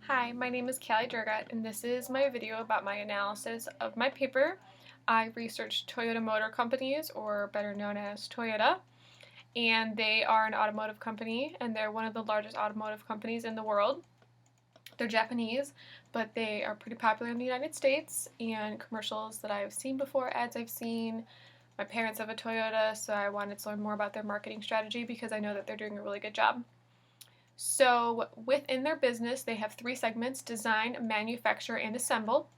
Hi, my name is Dziurgot, and this is my video about my analysis of my paper. I researched Toyota Motor Companies, or better known as Toyota, and they are an automotive company, and they're one of the largest automotive companies in the world. They're Japanese, but they are pretty popular in the United States, and commercials that I've seen before, ads I've seen. My parents have a Toyota, so I wanted to learn more about their marketing strategy because I know that they're doing a really good job. So within their business, they have three segments: design, manufacture, and assemble.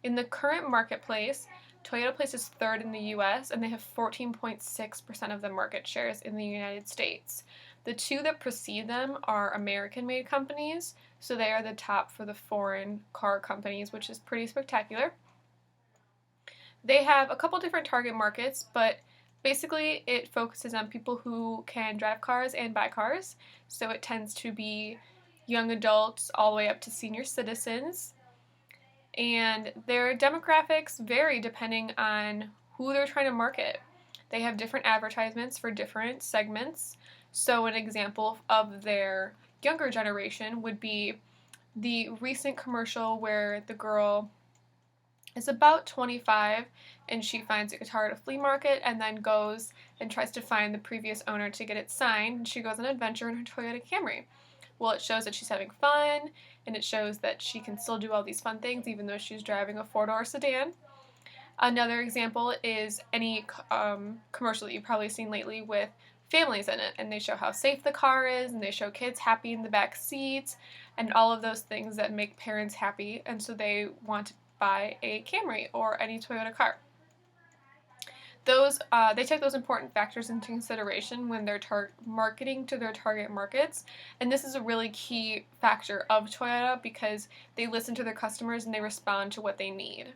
In the current marketplace, Toyota places third in the US and they have 14.6% of the market shares in the United States. The two that precede them are American made companies, so they are the top for the foreign car companies, which is pretty spectacular. They have a couple different target markets, but basically it focuses on people who can drive cars and buy cars. So it tends to be young adults all the way up to senior citizens. And their demographics vary depending on who they're trying to market. They have different advertisements for different segments. So an example of their younger generation would be the recent commercial where the girl is about 25 and she finds a guitar at a flea market and then goes and tries to find the previous owner to get it signed. And she goes on an adventure in her Toyota Camry. Well, it shows that she's having fun, and it shows that she can still do all these fun things even though she's driving a four-door sedan. Another example is any commercial that you've probably seen lately with families in it, and they show how safe the car is, and they show kids happy in the back seats, and all of those things that make parents happy, and so they want to buy a Camry or any Toyota car. They take those important factors into consideration when they're marketing to their target markets, and this is a really key factor of Toyota because they listen to their customers and they respond to what they need.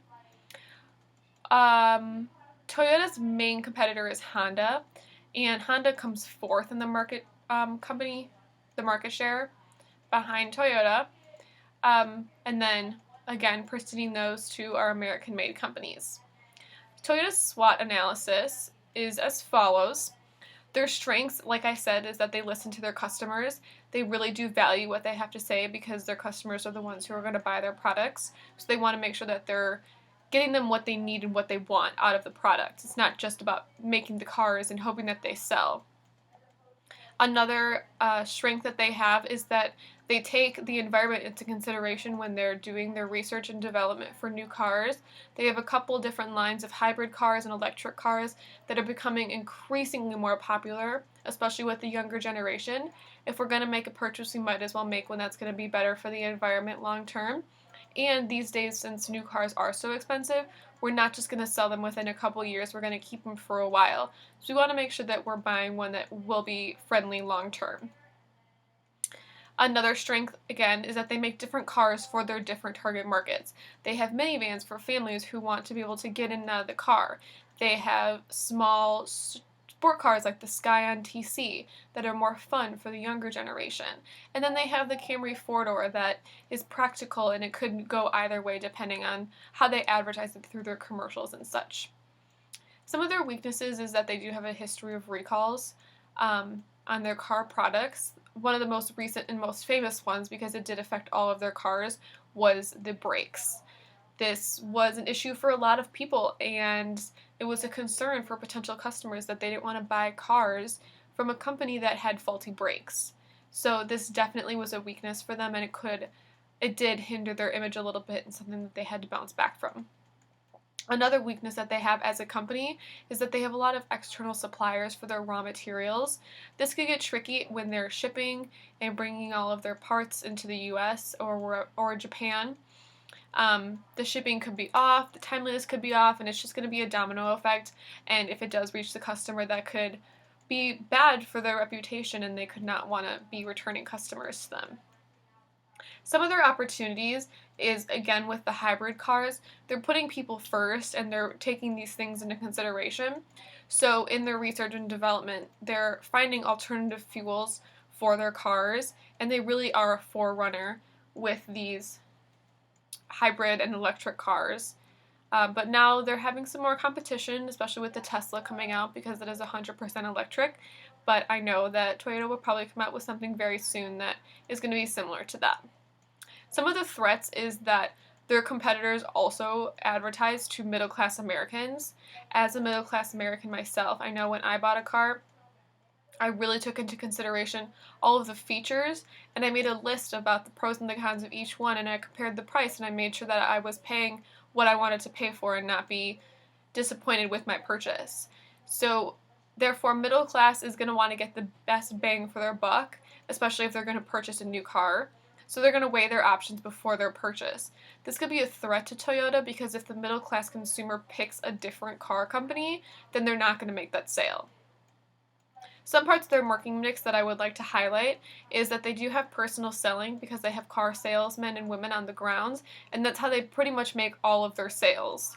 Toyota's main competitor is Honda, and Honda comes fourth in the market the market share behind Toyota, and then again, preceding those two are American-made companies. Toyota's SWOT analysis is as follows. Their strengths, like I said, is that they listen to their customers. They really do value what they have to say because their customers are the ones who are going to buy their products. So they want to make sure that they're getting them what they need and what they want out of the product. It's not just about making the cars and hoping that they sell. Another strength that they have is that they take the environment into consideration when they're doing their research and development for new cars. They have a couple different lines of hybrid cars and electric cars that are becoming increasingly more popular, especially with the younger generation. If we're going to make a purchase, we might as well make one that's going to be better for the environment long term. And these days, since new cars are so expensive, we're not just going to sell them within a couple years, we're going to keep them for a while. So we want to make sure that we're buying one that will be friendly long term. Another strength, again, is that they make different cars for their different target markets. They have minivans for families who want to be able to get in and out of the car. They have small sport cars like the Scion TC that are more fun for the younger generation. And then they have the Camry four-door that is practical and it could go either way depending on how they advertise it through their commercials and such. Some of their weaknesses is that they do have a history of recalls on their car products. One of the most recent and most famous ones, because it did affect all of their cars, was the brakes. This was an issue for a lot of people, and it was a concern for potential customers that they didn't want to buy cars from a company that had faulty brakes. So this definitely was a weakness for them, and it did hinder their image a little bit and something that they had to bounce back from. Another weakness that they have as a company is that they have a lot of external suppliers for their raw materials. This could get tricky when they're shipping and bringing all of their parts into the US or Japan. The shipping could be off, the timeliness could be off, and it's just going to be a domino effect. And if it does reach the customer, that could be bad for their reputation, and they could not want to be returning customers to them. Some of their opportunities is, again, with the hybrid cars. They're putting people first, and they're taking these things into consideration. So in their research and development, they're finding alternative fuels for their cars, and they really are a forerunner with these hybrid and electric cars. But now they're having some more competition, especially with the Tesla coming out because it is 100% electric. But I know that Toyota will probably come out with something very soon that is going to be similar to that. Some of the threats is that their competitors also advertise to middle-class Americans. As a middle-class American myself, I know when I bought a car, I really took into consideration all of the features, and I made a list about the pros and the cons of each one, and I compared the price, and I made sure that I was paying what I wanted to pay for and not be disappointed with my purchase. So therefore, middle class is going to want to get the best bang for their buck, especially if they're going to purchase a new car. So they're going to weigh their options before their purchase. This could be a threat to Toyota because if the middle class consumer picks a different car company, then they're not going to make that sale. Some parts of their marketing mix that I would like to highlight is that they do have personal selling because they have car salesmen and women on the grounds, and that's how they pretty much make all of their sales.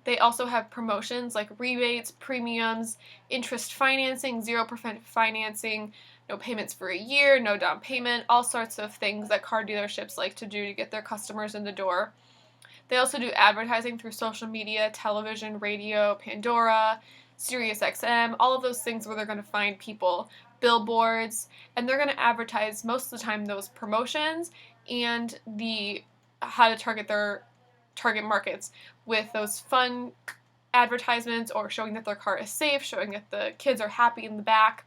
They also have promotions like rebates, premiums, interest financing, 0% financing, no payments for a year, no down payment, all sorts of things that car dealerships like to do to get their customers in the door. They also do advertising through social media, television, radio, Pandora, Sirius XM, all of those things where they're going to find people, billboards, and they're going to advertise most of the time those promotions and the how to target their target markets with those fun advertisements or showing that their car is safe, showing that the kids are happy in the back,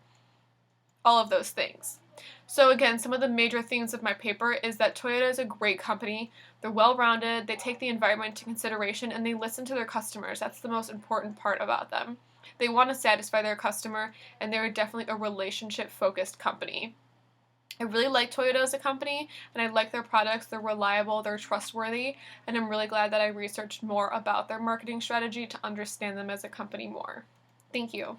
all of those things. So again, some of the major themes of my paper is that Toyota is a great company. They're well-rounded, they take the environment into consideration, and they listen to their customers. That's the most important part about them. They want to satisfy their customer, and they're definitely a relationship-focused company. I really like Toyota as a company, and I like their products. They're reliable, they're trustworthy, and I'm really glad that I researched more about their marketing strategy to understand them as a company more. Thank you.